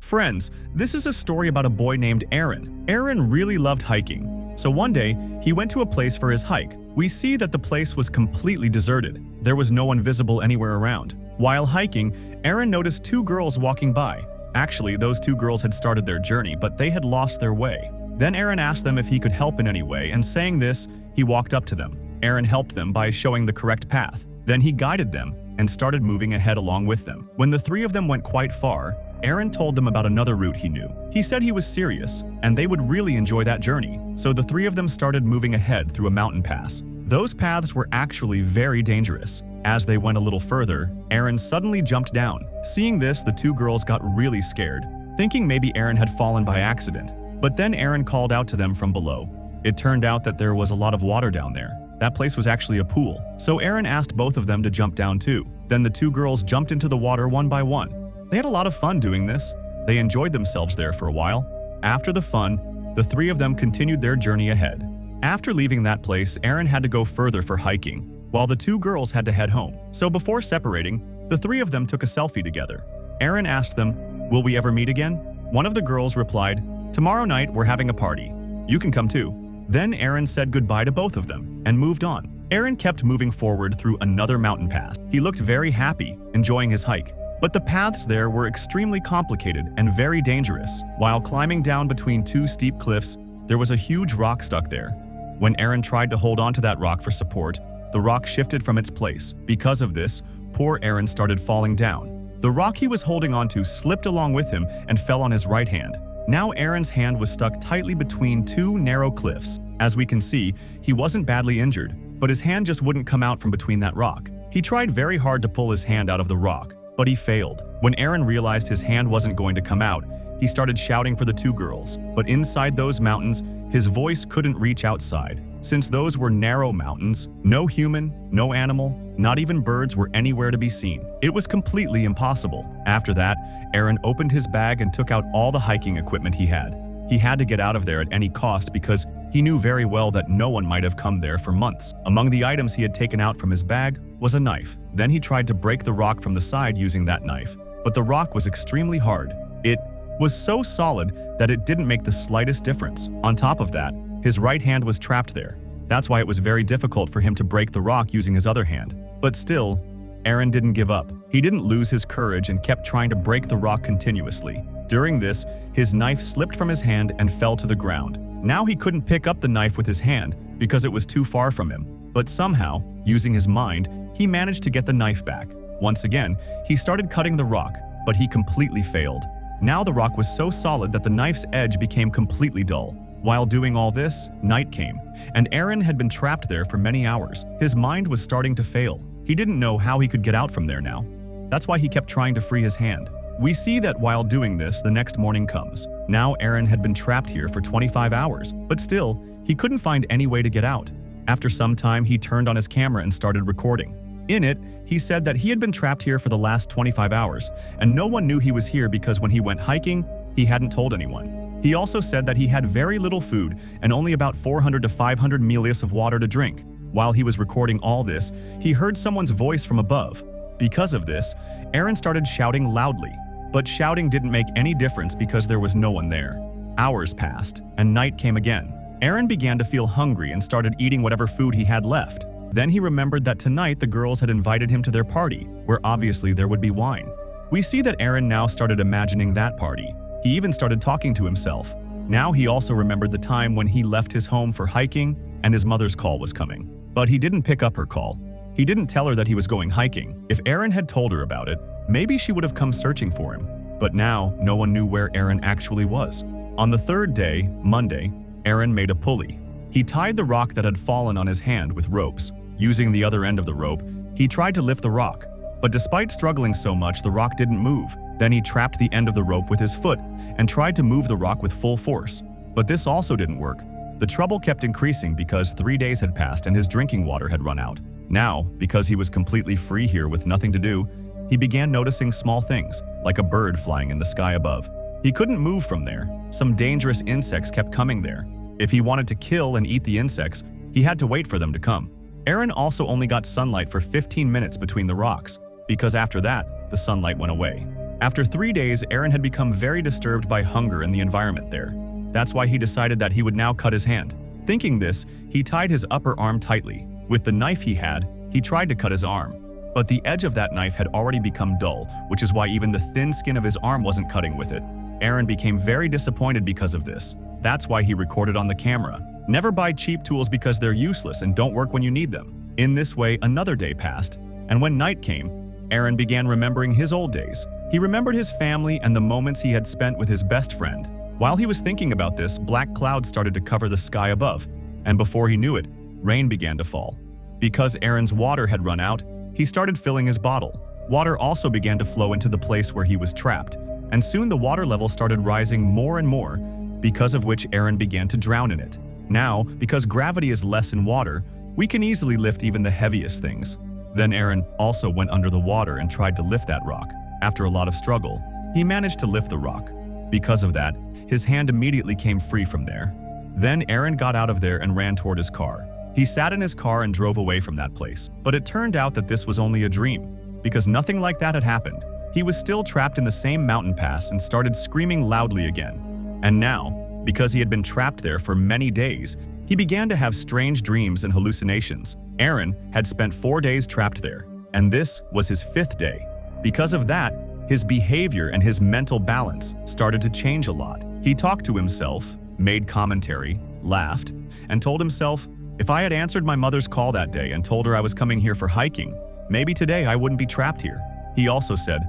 Friends, this is a story about a boy named Aaron. Aaron really loved hiking. So one day, he went to a place for his hike. We see that the place was completely deserted. There was no one visible anywhere around. While hiking, Aaron noticed two girls walking by. Actually, those two girls had started their journey, but they had lost their way. Then Aaron asked them if he could help in any way, and saying this, he walked up to them. Aaron helped them by showing the correct path. Then he guided them and started moving ahead along with them. When the three of them went quite far, Aaron told them about another route he knew. He said he was serious, and they would really enjoy that journey. So the three of them started moving ahead through a mountain pass. Those paths were actually very dangerous. As they went a little further, Aaron suddenly jumped down. Seeing this, the two girls got really scared, thinking maybe Aaron had fallen by accident. But then Aaron called out to them from below. It turned out that there was a lot of water down there. That place was actually a pool. So Aaron asked both of them to jump down too. Then the two girls jumped into the water one by one. They had a lot of fun doing this. They enjoyed themselves there for a while. After the fun, the three of them continued their journey ahead. After leaving that place, Aaron had to go further for hiking, while the two girls had to head home. So before separating, the three of them took a selfie together. Aaron asked them, "Will we ever meet again?" One of the girls replied, "Tomorrow night we're having a party. You can come too." Then Aaron said goodbye to both of them and moved on. Aaron kept moving forward through another mountain pass. He looked very happy, enjoying his hike. But the paths there were extremely complicated and very dangerous. While climbing down between two steep cliffs, there was a huge rock stuck there. When Aaron tried to hold onto that rock for support, the rock shifted from its place. Because of this, poor Aaron started falling down. The rock he was holding onto slipped along with him and fell on his right hand. Now Aaron's hand was stuck tightly between two narrow cliffs. As we can see, he wasn't badly injured, but his hand just wouldn't come out from between that rock. He tried very hard to pull his hand out of the rock, but he failed. When Aaron realized his hand wasn't going to come out, he started shouting for the two girls. But inside those mountains, his voice couldn't reach outside. Since those were narrow mountains, no human, no animal, not even birds were anywhere to be seen. It was completely impossible. After that, Aaron opened his bag and took out all the hiking equipment he had. He had to get out of there at any cost because he knew very well that no one might have come there for months. Among the items he had taken out from his bag was a knife. Then he tried to break the rock from the side using that knife. But the rock was extremely hard. It was so solid that it didn't make the slightest difference. On top of that, his right hand was trapped there. That's why it was very difficult for him to break the rock using his other hand. But still, Aaron didn't give up. He didn't lose his courage and kept trying to break the rock continuously. During this, his knife slipped from his hand and fell to the ground. Now he couldn't pick up the knife with his hand because it was too far from him. But somehow, using his mind, he managed to get the knife back. Once again, he started cutting the rock, but he completely failed. Now the rock was so solid that the knife's edge became completely dull. While doing all this, night came, and Aaron had been trapped there for many hours. His mind was starting to fail. He didn't know how he could get out from there now. That's why he kept trying to free his hand. We see that while doing this, the next morning comes. Now Aaron had been trapped here for 25 hours, but still, he couldn't find any way to get out. After some time, he turned on his camera and started recording. In it, he said that he had been trapped here for the last 25 hours, and no one knew he was here because when he went hiking, he hadn't told anyone. He also said that he had very little food and only about 400 to 500 milliliters of water to drink. While he was recording all this, he heard someone's voice from above. Because of this, Aaron started shouting loudly. But shouting didn't make any difference because there was no one there. Hours passed, and night came again. Aaron began to feel hungry and started eating whatever food he had left. Then he remembered that tonight the girls had invited him to their party, where obviously there would be wine. We see that Aaron now started imagining that party. He even started talking to himself. Now he also remembered the time when he left his home for hiking and his mother's call was coming. But he didn't pick up her call. He didn't tell her that he was going hiking. If Aaron had told her about it, maybe she would have come searching for him. But now, no one knew where Aaron actually was. On the third day, Monday, Aaron made a pulley. He tied the rock that had fallen on his hand with ropes. Using the other end of the rope, he tried to lift the rock. But despite struggling so much, the rock didn't move. Then he trapped the end of the rope with his foot and tried to move the rock with full force. But this also didn't work. The trouble kept increasing because 3 days had passed and his drinking water had run out. Now, because he was completely free here with nothing to do, he began noticing small things, like a bird flying in the sky above. He couldn't move from there. Some dangerous insects kept coming there. If he wanted to kill and eat the insects, he had to wait for them to come. Aaron also only got sunlight for 15 minutes between the rocks, because after that, the sunlight went away. After 3 days, Aaron had become very disturbed by hunger and the environment there. That's why he decided that he would now cut his hand. Thinking this, he tied his upper arm tightly. With the knife he had, he tried to cut his arm. But the edge of that knife had already become dull, which is why even the thin skin of his arm wasn't cutting with it. Aaron became very disappointed because of this. That's why he recorded on the camera. Never buy cheap tools because they're useless and don't work when you need them. In this way, another day passed, and when night came, Aaron began remembering his old days. He remembered his family and the moments he had spent with his best friend. While he was thinking about this, black clouds started to cover the sky above, and before he knew it, rain began to fall. Because Aaron's water had run out, he started filling his bottle. Water also began to flow into the place where he was trapped, and soon the water level started rising more and more, because of which Aaron began to drown in it. Now, because gravity is less in water, we can easily lift even the heaviest things. Then Aaron also went under the water and tried to lift that rock. After a lot of struggle, he managed to lift the rock. Because of that, his hand immediately came free from there. Then Aaron got out of there and ran toward his car. He sat in his car and drove away from that place. But it turned out that this was only a dream, because nothing like that had happened. He was still trapped in the same mountain pass and started screaming loudly again. And now, because he had been trapped there for many days, he began to have strange dreams and hallucinations. Aaron had spent 4 days trapped there, and this was his 5th day. Because of that, his behavior and his mental balance started to change a lot. He talked to himself, made commentary, laughed, and told himself, if I had answered my mother's call that day and told her I was coming here for hiking, maybe today I wouldn't be trapped here. He also said,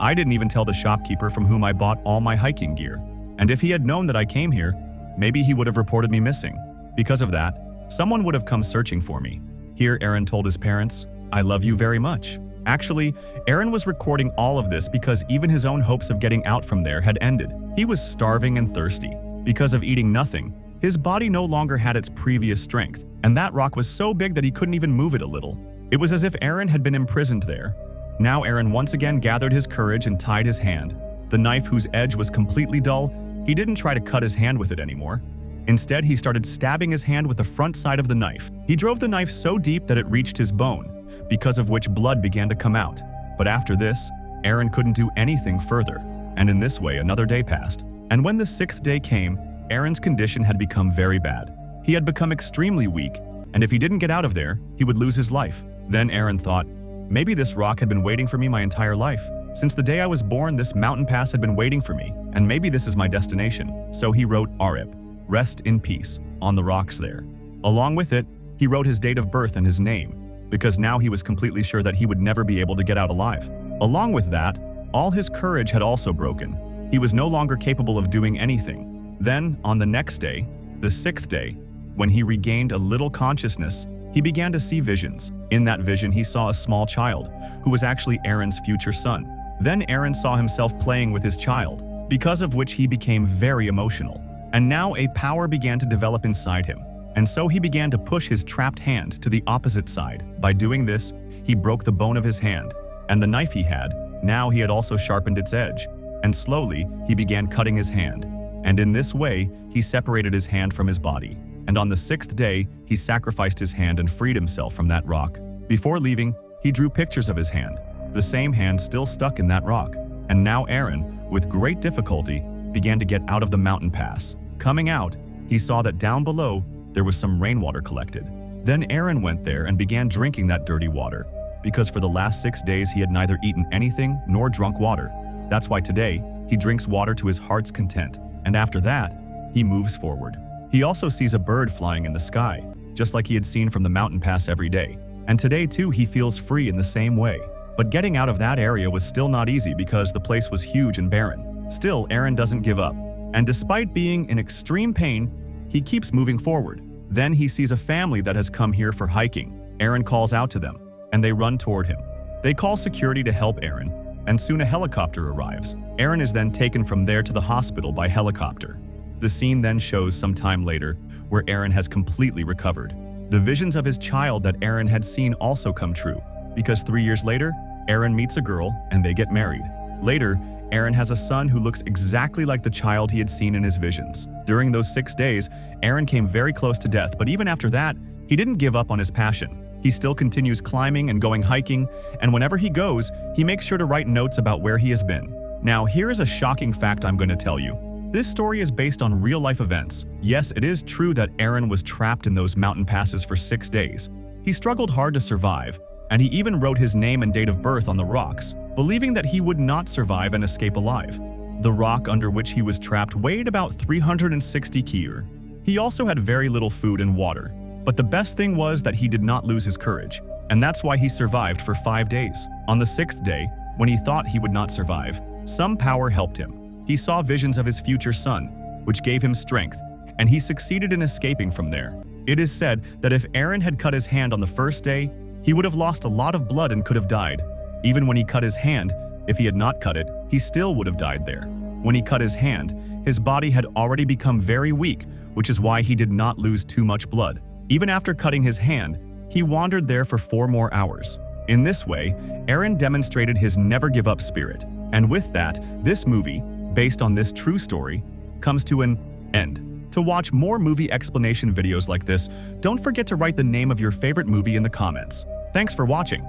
I didn't even tell the shopkeeper from whom I bought all my hiking gear. And if he had known that I came here, maybe he would have reported me missing. Because of that, someone would have come searching for me. Here, Aaron told his parents, I love you very much. Actually, Aaron was recording all of this because even his own hopes of getting out from there had ended. He was starving and thirsty. Because of eating nothing, his body no longer had its previous strength, and that rock was so big that he couldn't even move it a little. It was as if Aaron had been imprisoned there. Now Aaron once again gathered his courage and tied his hand. The knife whose edge was completely dull, he didn't try to cut his hand with it anymore. Instead, he started stabbing his hand with the front side of the knife. He drove the knife so deep that it reached his bone, because of which blood began to come out. But after this, Aaron couldn't do anything further, and in this way another day passed. And when the 6th day came, Aaron's condition had become very bad. He had become extremely weak, and if he didn't get out of there, he would lose his life. Then Aaron thought, maybe this rock had been waiting for me my entire life. Since the day I was born, this mountain pass had been waiting for me, and maybe this is my destination. So he wrote Arip, rest in peace, on the rocks there. Along with it, he wrote his date of birth and his name, because now he was completely sure that he would never be able to get out alive. Along with that, all his courage had also broken. He was no longer capable of doing anything. Then, on the next day, the 6th day, when he regained a little consciousness, he began to see visions. In that vision, he saw a small child, who was actually Aaron's future son. Then Aaron saw himself playing with his child, because of which he became very emotional. And now a power began to develop inside him. And so he began to push his trapped hand to the opposite side. By doing this, he broke the bone of his hand, and the knife he had, now he had also sharpened its edge. And slowly, he began cutting his hand. And in this way, he separated his hand from his body. And on the 6th day, he sacrificed his hand and freed himself from that rock. Before leaving, he drew pictures of his hand, the same hand still stuck in that rock. And now Aaron, with great difficulty, began to get out of the mountain pass. Coming out, he saw that down below, there was some rainwater collected. Then Aaron went there and began drinking that dirty water, because for the last 6 days he had neither eaten anything nor drunk water. That's why today, he drinks water to his heart's content, and after that, he moves forward. He also sees a bird flying in the sky, just like he had seen from the mountain pass every day. And today too, he feels free in the same way. But getting out of that area was still not easy because the place was huge and barren. Still, Aaron doesn't give up. And despite being in extreme pain, he keeps moving forward. Then he sees a family that has come here for hiking. Aaron calls out to them, and they run toward him. They call security to help Aaron, and soon a helicopter arrives. Aaron is then taken from there to the hospital by helicopter. The scene then shows some time later, where Aaron has completely recovered. The visions of his child that Aaron had seen also come true, because 3 years later, Aaron meets a girl and they get married. Later, Aaron has a son who looks exactly like the child he had seen in his visions. During those 6 days, Aaron came very close to death, but even after that, he didn't give up on his passion. He still continues climbing and going hiking, and whenever he goes, he makes sure to write notes about where he has been. Now, here is a shocking fact I'm going to tell you. This story is based on real-life events. Yes, it is true that Aaron was trapped in those mountain passes for 6 days. He struggled hard to survive, and he even wrote his name and date of birth on the rocks, believing that he would not survive and escape alive. The rock under which he was trapped weighed about 360 kg. He also had very little food and water. But the best thing was that he did not lose his courage, and that's why he survived for 5 days. On the 6th day, when he thought he would not survive, some power helped him. He saw visions of his future son, which gave him strength, and he succeeded in escaping from there. It is said that if Aaron had cut his hand on the first day, he would have lost a lot of blood and could have died. Even when he cut his hand, if he had not cut it, he still would have died there. When he cut his hand, his body had already become very weak, which is why he did not lose too much blood. Even after cutting his hand, he wandered there for 4 more hours. In this way, Aaron demonstrated his never-give-up spirit. And with that, this movie, based on this true story, comes to an end. To watch more movie explanation videos like this, don't forget to write the name of your favorite movie in the comments. Thanks for watching.